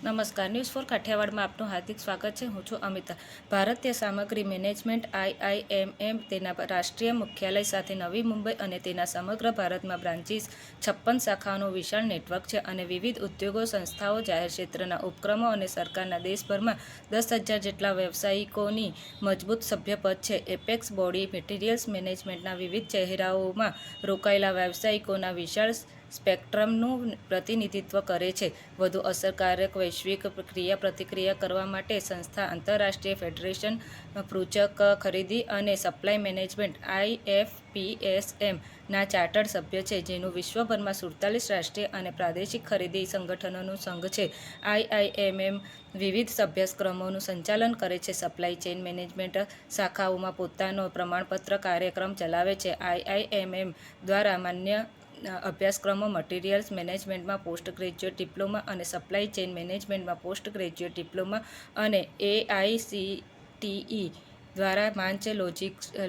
નમસ્કાર news for કાઠિયાવાડમાં આપનું હાર્દિક સ્વાગત છે। હું છું અમિતા। ભારતીય સામગ્રી મેનેજમેન્ટ IIMM તેના રાષ્ટ્રીય મુખ્યાલય સાથે નવી મુંબઈ અને તેના સમગ્ર ભારતમાં બ્રાન્ચીસ 56 શાખાઓનું વિશાળ નેટવર્ક છે અને વિવિધ ઉદ્યોગો, સંસ્થાઓ, જાહેર ક્ષેત્રના ઉપક્રમો અને સરકારના દેશભરમાં 10,000 જેટલા વ્યવસાયિકોની મજબૂત સભ્યપદ છે। એપેક્સ બોડી મટીરિયલ્સ મેનેજમેન્ટના વિવિધ ચહેરાઓમાં રોકાયેલા વ્યવસાયિકોના વિશાળ સ્પેક્ટ્રમનું પ્રતિનિધિત્વ કરે છે। વધુ અસરકારક વૈશ્વિક ક્રિયાપ્રતિક્રિયા કરવા માટે સંસ્થા આંતરરાષ્ટ્રીય ફેડરેશન સૂચક ખરીદી અને સપ્લાય મેનેજમેન્ટ IFPSM ના ચાર્ટર્ડ સભ્ય છે, જેનું વિશ્વભરમાં 47 રાષ્ટ્રીય અને પ્રાદેશિક ખરીદી સંગઠનોનું સંઘ છે। IIMM વિવિધ અભ્યાસક્રમોનું સંચાલન કરે છે, સપ્લાય ચેઇન મેનેજમેન્ટ શાખાઓમાં પોતાનો પ્રમાણપત્ર કાર્યક્રમ ચલાવે છે। IIMM દ્વારા માન્ય અભ્યાસક્રમો મટીરિયલ્સ મેનેજમેન્ટમાં પોસ્ટ ગ્રેજ્યુએટ ડિપ્લોમા અને સપ્લાય ચેઇન મેનેજમેન્ટમાં પોસ્ટ ગ્રેજ્યુએટ ડિપ્લોમા અને AICTE દ્વારા માંચ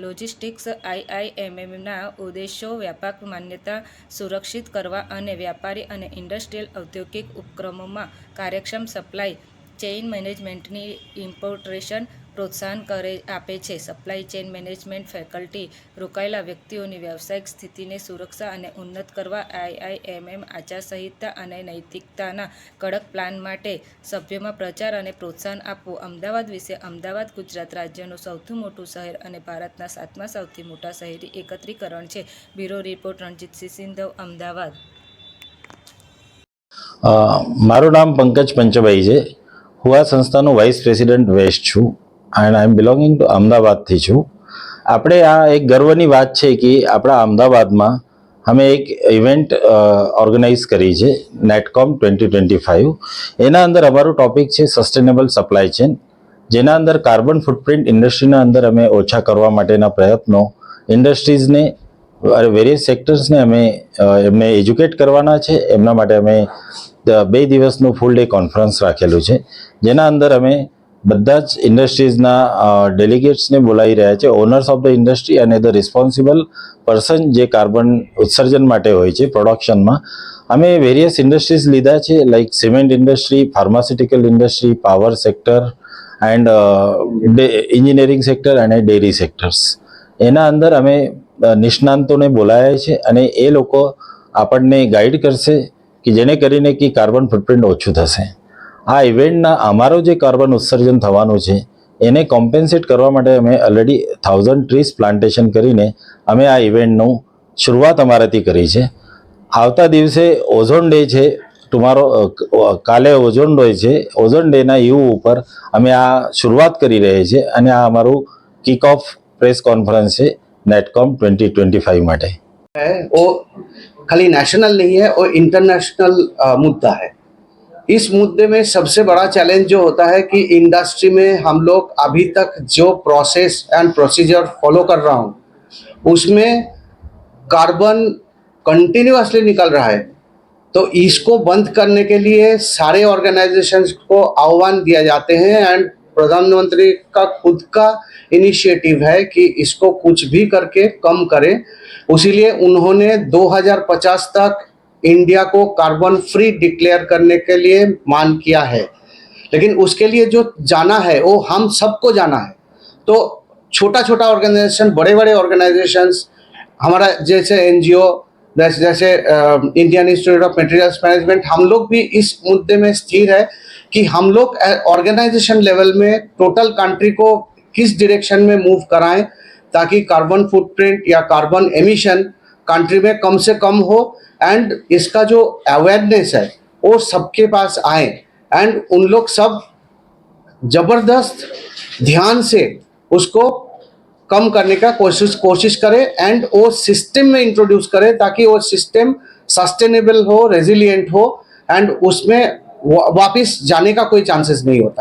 લોજિસ્ટિક્સ। IIMMના ઉદ્દેશો વ્યાપક માન્યતા સુરક્ષિત કરવા અને વ્યાપારી અને ઇન્ડસ્ટ્રીયલ ઔદ્યોગિક ઉપક્રમોમાં કાર્યક્ષમ સપ્લાય ચેઇન મેનેજમેન્ટની ઇમ્પ્લિમેન્ટેશન પ્રોત્સાહન આપે છે। સપ્લાય ચેઇન મેનેજમેન્ટ ફેકલ્ટી રોકાયેલા વ્યક્તિઓની વ્યવસાયિક સ્થિતિને સુરક્ષા અને ઉન્નત કરવા IIMM આચારસંહિતા અને નૈતિકતાના કડક પ્લાન માટે સભ્યોમાં પ્રચાર અને પ્રોત્સાહન આપવું। અમદાવાદ વિશે અમદાવાદ ગુજરાત રાજ્યનું સૌથી મોટું શહેર અને ભારતના 7મા સૌથી મોટા શહેરી એકત્રીકરણ છે। Bureau report, Ranjitsinh Sindhav, Ahmedabad. મારું નામ પંકજ પંચભાઈ છે। હું આ સંસ્થાનો વાઇસ પ્રેસિડેન્ટ વેસ્ટ છું and I am belonging to અમદાવાદથી છું। આપણે આ એક ગર્વની વાત છે કે આપણા અમદાવાદમાં અમે એક ઇવેન્ટ ઓર્ગેનાઇઝ કરી છે, નેટકોમ 2025। એના અંદર અમારું ટોપિક છે સસ્ટેનેબલ સપ્લાય ચેન, જેના અંદર કાર્બન ફૂટપ્રિન્ટ ઇન્ડસ્ટ્રીના અંદર અમે ઓછા કરવા માટેના પ્રયત્નો ઇન્ડસ્ટ્રીઝને વેરિયસ સેક્ટર્સને અમે એમને એજ્યુકેટ કરવાના છે। એમના માટે અમે 2 દિવસનું ફૂલ ડે કોન્ફરન્સ રાખેલું છે, જેના અંદર અમે બધા જ ઇન્ડસ્ટ્રીઝના ડેલિગેટ્સને બોલાવી રહ્યા છે, ઓનર્સ ઓફ ધ ઇન્ડસ્ટ્રી અને ધ રિસ્પોન્સિબલ પર્સન જે કાર્બન ઉત્સર્જન માટે હોય છે પ્રોડક્શનમાં। અમે વેરિયસ ઇન્ડસ્ટ્રીઝ લીધા છે, like cement industry, pharmaceutical industry, power sector and engineering sector અને ડેરી સેક્ટર્સ। એના અંદર અમે નિષ્ણાંતોને બોલાયા છે અને એ લોકો આપણને ગાઈડ કરશે કે જેને કરીને કે કાર્બન ફૂટપ્રિન્ટ ઓછું થશે। આ ઇવેન્ટના અમારો જે કાર્બન ઉત્સર્જન થવાનું છે એને કોમ્પેન્સેટ કરવા માટે અમે ઓલરેડી 1000 ટ્રીઝ પ્લાન્ટેશન કરીને અમે આ ઇવેન્ટનું શરૂઆત અમારાથી કરી છે। આવતા દિવસે ઓઝોન ડે છે, કાલે ઓઝોન ડે છે। ઓઝોન ડેના યુ ઉપર અમે આ શરૂઆત કરી રહ્યા છીએ અને આ અમારું કિક ઓફ પ્રેસ કોન્ફરન્સ છે નેટકોમ 2025 માટે। वो खाली नेशनल नहीं है, वो इंटरनेशनल मुद्दा है। इस मुद्दे में सबसे बड़ा चैलेंज जो होता है कि इंडस्ट्री में हम लोग अभी तक जो प्रोसेस एंड प्रोसीजर फॉलो कर रहा हूँ उसमें कार्बन कंटिन्यूअसली निकल रहा है। तो इसको बंद करने के लिए सारे ऑर्गेनाइजेशंस को आह्वान दिया जाते हैं एंड प्रधानमंत्री का खुद का इनिशिएटिव है कि इसको कुछ भी करके कम करें। उसीलिए उन्होंने 2050 तक इंडिया को कार्बन फ्री डिक्लेयर करने के लिए मान किया है, लेकिन उसके लिए जो जाना है वो हम सबको जाना है। तो छोटा छोटा ऑर्गेनाइजेशन, बड़े बड़े ऑर्गेनाइजेशंस, हमारा जैसे NGO, जैसे Indian institute of materials management, हम लोग भी इस मुद्दे में स्थिर है कि हम लोग ऑर्गेनाइजेशन लेवल में टोटल कंट्री को किस डायरेक्शन में मूव कराएं ताकि कार्बन फुटप्रिंट या कार्बन एमिशन कंट्री में कम से कम हो एंड इसका जो अवेयरनेस है वो सबके पास आए एंड उन लोग सब जबरदस्त ध्यान से उसको कम करने का कोशिश करें एंड वो सिस्टम में इंट्रोड्यूस करें ताकि वो सिस्टम सस्टेनेबल हो, रेजिलिएंट हो एंड उसमें वापस जाने का कोई चांसेस नहीं होता।